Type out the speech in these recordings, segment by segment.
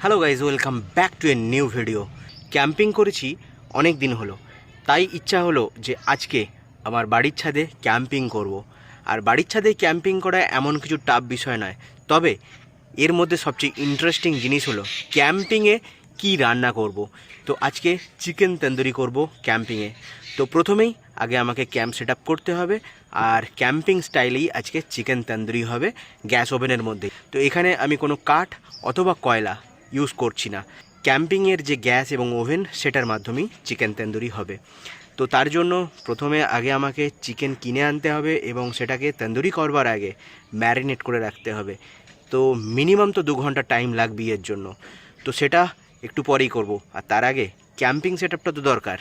Hello guys, welcome back to a new video. Camping করেছি অনেক দিন হলো, তাই ইচ্ছা হলো যে আজকে আমার বাড়ির ছাদে ক্যাম্পিং করব। আর বাড়ির ছাদে ক্যাম্পিং করা এমন কিছু টাফ বিষয় নয়, তবে এর মধ্যে সবচেয়ে ইন্টারেস্টিং জিনিস হলো ক্যাম্পিংয়ে কি রান্না করব। তো আজকে চিকেন তন্দুরি করব ক্যাম্পিংয়ে। তো প্রথমেই আগে আমাকে ক্যাম্প সেট আপ করতে হবে, আর ক্যাম্পিং স্টাইলেই আজকে চিকেন তন্দুরি হবে গ্যাস ওভেনের মধ্যে। তো এখানে আমি কোনো কাঠ অথবা কয়লা ইউজ করছি না, ক্যাম্পিংয়ের যে গ্যাস এবং ওভেন সেটার মাধ্যমেই চিকেন তন্দুরি হবে। তো তার জন্য প্রথমে আগে আমাকে চিকেন কিনে আনতে হবে এবং সেটাকে তন্দুরি করবার আগে ম্যারিনেট করে রাখতে হবে। তো মিনিমাম তো 2 ঘন্টা টাইম লাগবে এর জন্য। তো সেটা একটু পরেই করব, আর তার আগে ক্যাম্পিং সেট আপটা তো দরকার।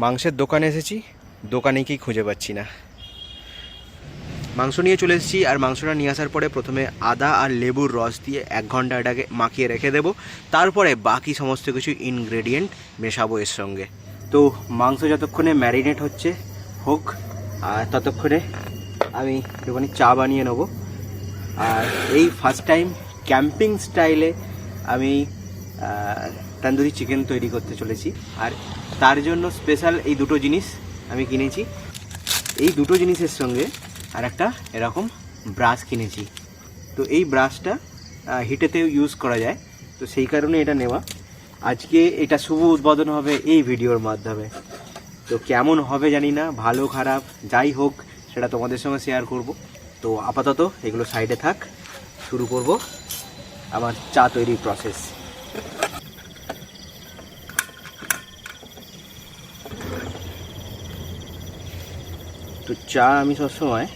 মাংসের দোকানে এসেছি, দোকানে কি খুঁজে পাচ্ছি না। মাংস নিয়ে চলে এসেছি, আর মাংসটা নিয়ে আসার পরে প্রথমে আদা আর লেবুর রস দিয়ে 1 ঘন্টা এটাকে মাখিয়ে রেখে দেবো। তারপরে বাকি সমস্ত কিছু ইনগ্রেডিয়েন্ট মেশাবো এর সঙ্গে। তো মাংস যতক্ষণে ম্যারিনেট হচ্ছে হোক, আর ততক্ষণে আমি একটুখানি চা বানিয়ে নেবো। আর এই ফার্স্ট টাইম ক্যাম্পিং স্টাইলে আমি তন্দুরি চিকেন তৈরি করতে চলেছি, আর তার জন্য স্পেশাল এই দুটো জিনিস আমি কিনেছি। এই দুটো জিনিসের সঙ্গে আর একটা এরকম ব্রাশ কিনেছি। তো এই ব্রাশটা হিটেতেও ইউজ করা যায়, তো সেই কারণে এটা নেওয়া। আজকে এটা শুভ উদ্বোধন হবে এই ভিডিওর মাধ্যমে। তো কেমন হবে জানি না, ভালো খারাপ যাই হোক সেটা তোমাদের সঙ্গে শেয়ার করব। তো আপাতত এগুলো সাইডে থাক, শুরু করব আমার চা তৈরির প্রসেস। তো চা আমি সবসময়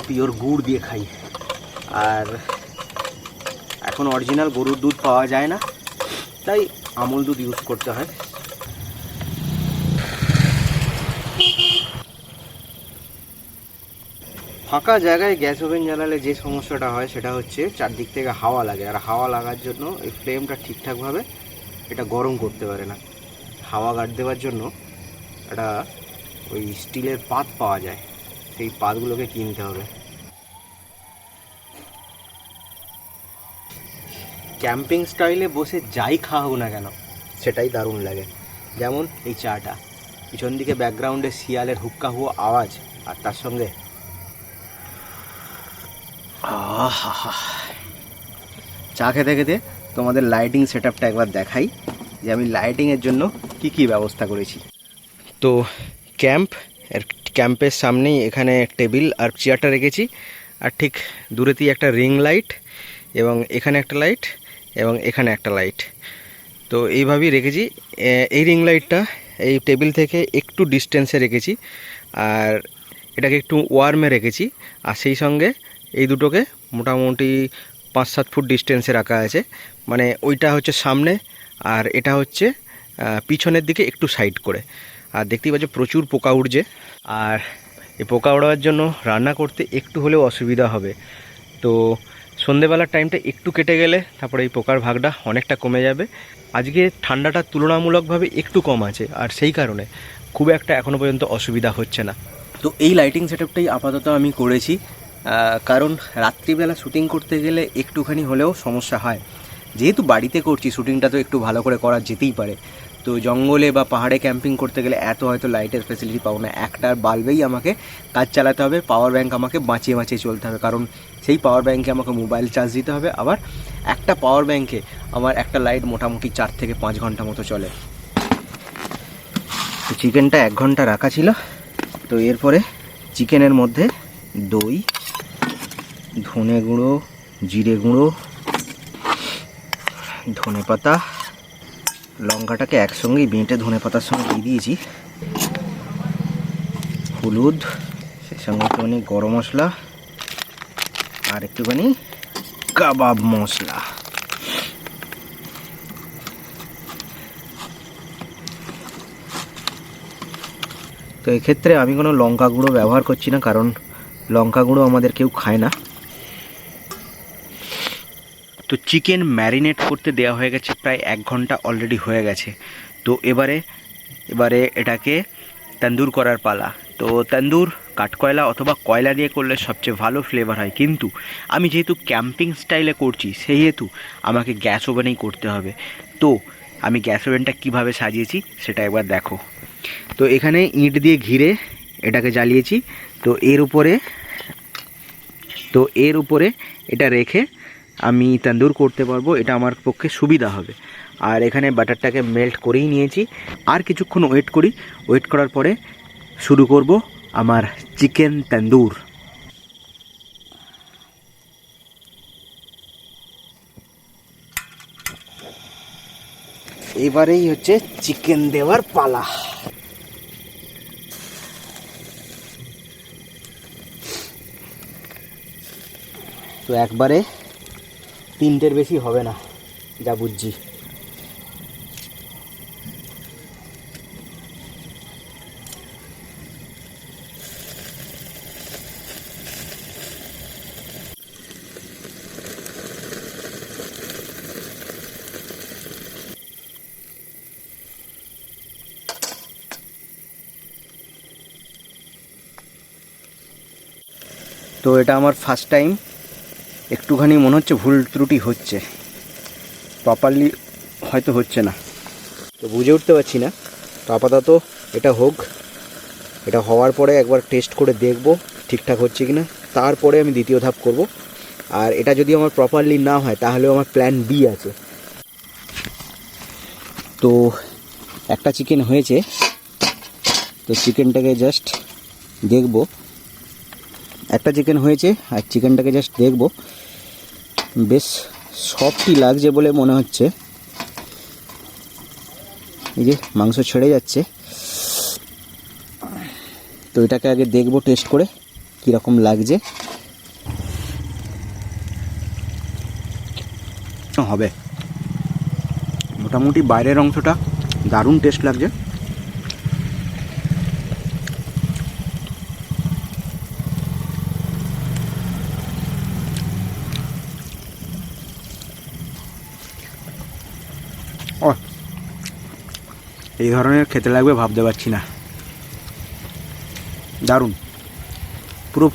পিওর গুড় দিয়ে খাই, আর এখন অরিজিনাল গরুর দুধ পাওয়া যায় না, তাই আমুল দুধ ইউজ করতে হয়। ফাঁকা জায়গায় গ্যাস ওভেন জ্বালালে যে সমস্যাটা হয় সেটা হচ্ছে চারদিক থেকে হাওয়া লাগে, আর হাওয়া লাগার জন্য এই ফ্লেমটা ঠিকঠাকভাবে এটা গরম করতে পারে না। হাওয়া গার্ড দেওয়ার জন্য একটা ওই স্টিলের পাত পাওয়া যায়, সেই পাতগুলোকে কিনতে হবে। ক্যাম্পিং স্টাইলে বসে যাই খাওয়া হোক না কেন সেটাই দারুণ লাগে। যেমন এই চাটা, পিছন দিকে ব্যাকগ্রাউন্ডে শিয়ালের হুক্কা হুয়া আওয়াজ, আর তার সঙ্গে চা খেতে খেতে তোমাদের লাইটিং সেট আপটা একবার দেখাই, যে আমি লাইটিংয়ের জন্য কি কি ব্যবস্থা করেছি। তো ক্যাম্পের সামনেই এখানে টেবিল আর চেয়ারটা রেখেছি, আর ঠিক দূরেতেই একটা রিং লাইট, এবং এখানে একটা লাইট, এবং এখানে একটা লাইট। তো এইভাবেই রেখেছি। এই রিং লাইটটা এই টেবিল থেকে একটু ডিস্টেন্সে রেখেছি, আর এটাকে একটু ওয়ার্মে রেখেছি, আর সেই সঙ্গে এই দুটোকে মোটামুটি 5-7 ফুট ডিস্টেন্সে রাখা আছে। মানে ওইটা হচ্ছে সামনে, আর এটা হচ্ছে পিছনের দিকে একটু সাইড করে। আর দেখতেই পাচ্ছ প্রচুর পোকা উড়ছে, আর এই পোকা উড়ার জন্য রান্না করতে একটু হলেও অসুবিধা হবে। তো সন্ধেবেলার টাইমটা একটু কেটে গেলে তারপরে এই পোকার ভাগটা অনেকটা কমে যাবে। আজকে ঠান্ডাটা তুলনামূলকভাবে একটু কম আছে, আর সেই কারণে খুব একটা এখনও পর্যন্ত অসুবিধা হচ্ছে না। তো এই লাইটিং সেটআপটাই আপাতত আমি করেছি, কারণ রাত্রিবেলা শ্যুটিং করতে গেলে একটুখানি হলেও সমস্যা হয়। যেহেতু বাড়িতে করছি, শ্যুটিংটা তো একটু ভালো করে করা যেতেই পারে। তো জঙ্গলে বা পাহাড়ে ক্যাম্পিং করতে গেলে এত হয়তো লাইটের ফেসিলিটি পাবো না, একটা বাল্বেই আমাকে কাজ চালাতে হবে, পাওয়ার ব্যাঙ্ক আমাকে বাঁচিয়ে বাঁচিয়ে চলতে হবে, কারণ সেই পাওয়ার ব্যাঙ্কে আমাকে মোবাইল চার্জ দিতে হবে, আবার একটা পাওয়ার ব্যাঙ্কে আমার একটা লাইট মোটামুটি 4 থেকে 5 ঘন্টা মতো চলে। তো চিকেনটা 1 ঘন্টা রাখা ছিল। তো এরপরে চিকেনের মধ্যে দই, ধনে গুঁড়ো, জিরে গুঁড়ো, ধনে পাতা, লঙ্কাটাকে একসঙ্গেই বেঁটে ধনে পাতার সঙ্গে দিয়ে দিয়েছি, হলুদ, সেই সঙ্গে একটুখানি গরম মশলা আর একটুখানি কাবাব মশলা। তো এক্ষেত্রে আমি কোনো লঙ্কা গুঁড়ো ব্যবহার করছি না, কারণ লঙ্কা গুঁড়ো আমাদের কেউ খায় না। তো চিকেন ম্যারিনেট করতে দেওয়া হয়ে গেছে, প্রায় 1 ঘন্টা অলরেডি হয়ে গেছে। তো এবারে এটাকে তন্দুর করার পালা। তো তন্দুর কাঠকয়লা অথবা কয়লা দিয়ে করলে সবচেয়ে ভালো ফ্লেভার হয়, কিন্তু আমি যেহেতু ক্যাম্পিং স্টাইলে করছি সেহেতু আমাকে গ্যাস ওভেনেই করতে হবে। তো আমি গ্যাস ওভেনটা কীভাবে সাজিয়েছি সেটা একবার দেখো। তো এখানে ইঁট দিয়ে ঘিরে এটাকে জ্বালিয়েছি। তো এর উপরে এটা রেখে আমি তন্দুর করতে পারবো, এটা আমার পক্ষে সুবিধা হবে। আর এখানে বাটারটাকে মেল্ট করেই নিয়েছি, আর কিছুক্ষণ ওয়েট করার পরে শুরু করব আমার চিকেন তন্দুর। এবারেই হচ্ছে চিকেন দেওয়ার পালা। তো একবারে 3টের বেশি হবে না যা বুঝছি। তো এটা আমার ফার্স্ট টাইম, একটুখানি মনে হচ্ছে ভুল ত্রুটি হচ্ছে, প্রপারলি হয়তো হচ্ছে না, তো বুঝে উঠতে পারছি না। তো আপাতত এটা হোক, এটা হওয়ার পরে একবার টেস্ট করে দেখব ঠিকঠাক হচ্ছে কি না, তারপরে আমি দ্বিতীয় ধাপ করব। আর এটা যদি আমার প্রপারলি না হয় তাহলেও আমার প্ল্যান বি আছে। তো একটা চিকেন হয়েছে, তো চিকেনটাকে জাস্ট দেখব, একটা চিকেন হয়েছে আর চিকেনটাকে জাস্ট দেখব, বেশ সফটই লাগছে বলে মনে হচ্ছে। এই যে মাংস ছেড়ে যাচ্ছে, তো এটাকে আগে দেখব টেস্ট করে কীরকম লাগছে। হবে মোটামুটি, বাইরের অংশটা দারুণ টেস্ট লাগছে। ও, এই ধরনের খেতে লাগবে ভাবতে পারছি না, দারুণ, পুরো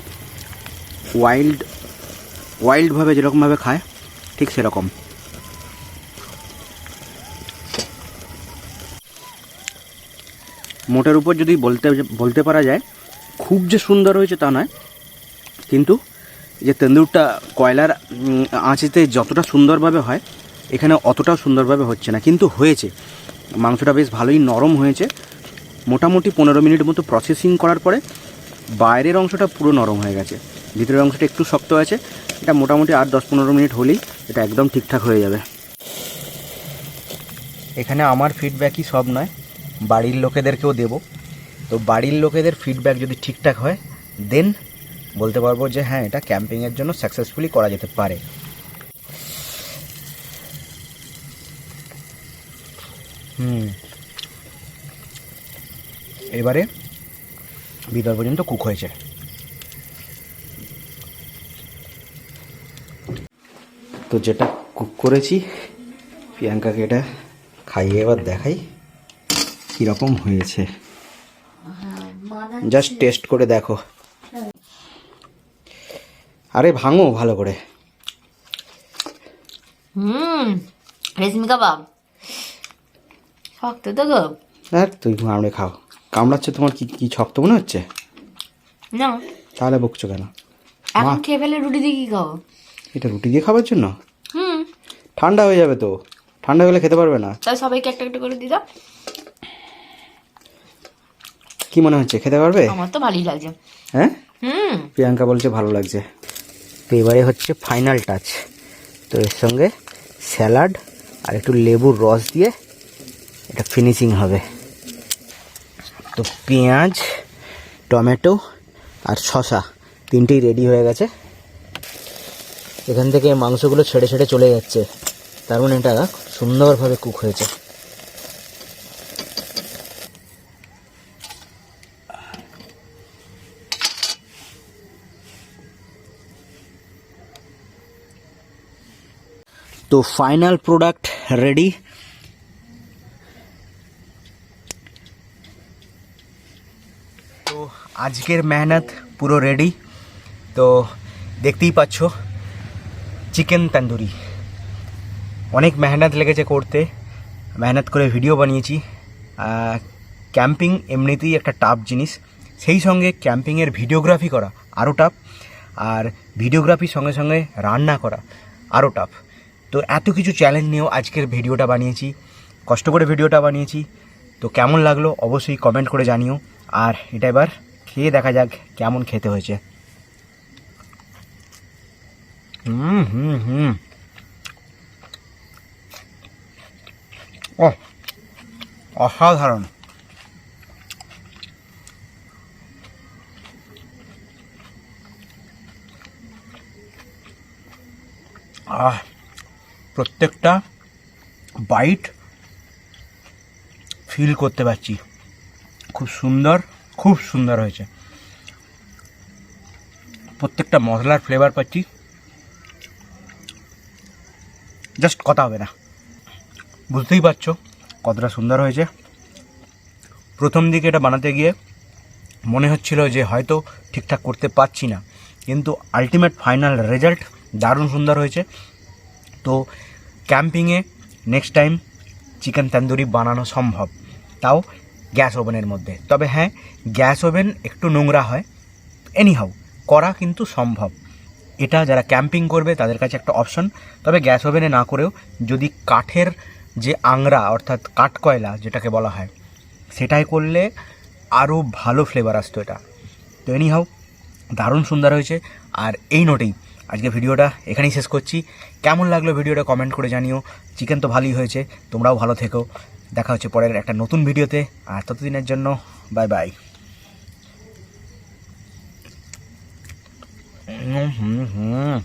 ওয়াইল্ডভাবে যেরকমভাবে খায় ঠিক সেরকম। মোটের উপর যদি বলতে পারা যায় খুব যে সুন্দর হয়েছে তা নয়, কিন্তু যে তন্দুরটা কয়লার আঁচেতে যতটা সুন্দরভাবে হয় এখানে অতটাও সুন্দরভাবে হচ্ছে না, কিন্তু হয়েছে। মাংসটা বেশ ভালোই নরম হয়েছে। মোটামুটি 15 মিনিট মতো প্রসেসিং করার পরে বাইরের অংশটা পুরো নরম হয়ে গেছে, ভিতরের অংশটা একটু শক্ত আছে। এটা মোটামুটি আর 10-15 মিনিট হলেই এটা একদম ঠিকঠাক হয়ে যাবে। এখানে আমার ফিডব্যাকই সব নয়, বাড়ির লোকেদেরকেও দেব। তো বাড়ির লোকেদের ফিডব্যাক যদি ঠিকঠাক হয় দেন বলতে পারবো যে হ্যাঁ, এটা ক্যাম্পিংয়ের জন্য সাকসেসফুলি করা যেতে পারে। এবারে ভিতর পর্যন্ত কুক হয়েছে। তো যেটা কুক করেছি প্রিয়াঙ্কাকে এটা খাইয়ে এবার দেখাই কীরকম হয়েছে, জাস্ট টেস্ট করে দেখো। আরে ভাঙো ভালো করে। রেশমি কাবাব শক্ত তো গো। আর তুই কামড়ে খাও। কামড়াচ্ছে তোমার কি কি শক্ত মনে হচ্ছে? না তাহলে বকছো কেন? এখন খেয়ে ফেলে রুটি দিয়ে কি খাবো? এটা রুটি দিয়ে খাবার জন্য? হুম, ঠান্ডা হয়ে যাবে তো, ঠান্ডা হলে খেতে পারবে না। তাই সবাইকে একটা একটা করে দিদা। কি মনে হচ্ছে খেতে পারবে? আমার তো ভালোই লাগছে। হ্যাঁ, হুম, প্রিয়াঙ্কা বলছে ভালো লাগছে। তো এবারে হচ্ছে ফাইনাল টাচ। তো এর সঙ্গে স্যালাড আর একটু লেবুর রস দিয়ে এটা ফিনিশিং হবে। তো পেঁয়াজ, টমেটো আর শসা তিনটেই রেডি হয়ে গেছে। এখান থেকে মাংসগুলো ছেড়ে ছেড়ে চলে যাচ্ছে, তার মানে এটা সুন্দরভাবে কুক হয়েছে। তো ফাইনাল প্রোডাক্ট রেডি। তো আজকের মেহনত পুরো রেডি। তো দেখতেই পাচ্ছ চিকেন তন্দুরি। অনেক মেহনত লেগেছে করতে, মেহনত করে ভিডিও বানিয়েছি। ক্যাম্পিং এমনিতেই একটা টাফ জিনিস, সেই সঙ্গে ক্যাম্পিংয়ের ভিডিওগ্রাফি করা আরও টাফ, আর ভিডিওগ্রাফির সঙ্গে সঙ্গে রান্না করা আরও টাফ। তো এত কিছু চ্যালেঞ্জ নিয়েও আজকের ভিডিওটা বানিয়েছি, কষ্ট করে ভিডিওটা বানিয়েছি। তো কেমন লাগলো অবশ্যই কমেন্ট করে জানিও। আর এটা এবার খেয়ে দেখা যাক কেমন খেতে হয়েছে। হুম হুম হুম ও অসাধারণ। প্রত্যেকটা বাইট ফিল করতে পারছি, খুব সুন্দর, খুব সুন্দর হয়েছে। প্রত্যেকটা মশলার ফ্লেভার পাচ্ছি, জাস্ট কথা হবে না। বুঝতেই পারছো কতটা সুন্দর হয়েছে। প্রথম দিকে এটা বানাতে গিয়ে মনে হচ্ছিল যে হয়তো ঠিকঠাক করতে পারছি না, কিন্তু আলটিমেট ফাইনাল রেজাল্ট দারুণ সুন্দর হয়েছে। তো ক্যাম্পিংয়ে নেক্সট টাইম চিকেন তন্দুরি বানানো সম্ভব, তাও গ্যাস ওভেনের মধ্যে। তবে হ্যাঁ, গ্যাস ওভেন একটু নোংরা হয়, এনিহাউ করা কিন্তু সম্ভব। এটা যারা ক্যাম্পিং করবে তাদের কাছে একটা অপশন। তবে গ্যাস ওভেনে না করেও যদি কাঠের যে আংরা অর্থাৎ কাঠকয়লা যেটাকে বলা হয়, সেটাই করলে আরও ভালো ফ্লেভার আসতো এটা। তো এনিহাউ দারুণ সুন্দর হয়েছে। আর এই নোটেই আজকে ভিডিওটা এখানেই শেষ করছি। কেমন লাগলো ভিডিওটা কমেন্ট করে জানিও। চিকেন তো ভালোই হয়েছে, তোমরাও ভালো থেকো। দেখা হচ্ছে পরের একটা নতুন ভিডিওতে, আর ততদিনের জন্য বাই বাই। হুম হুম হুম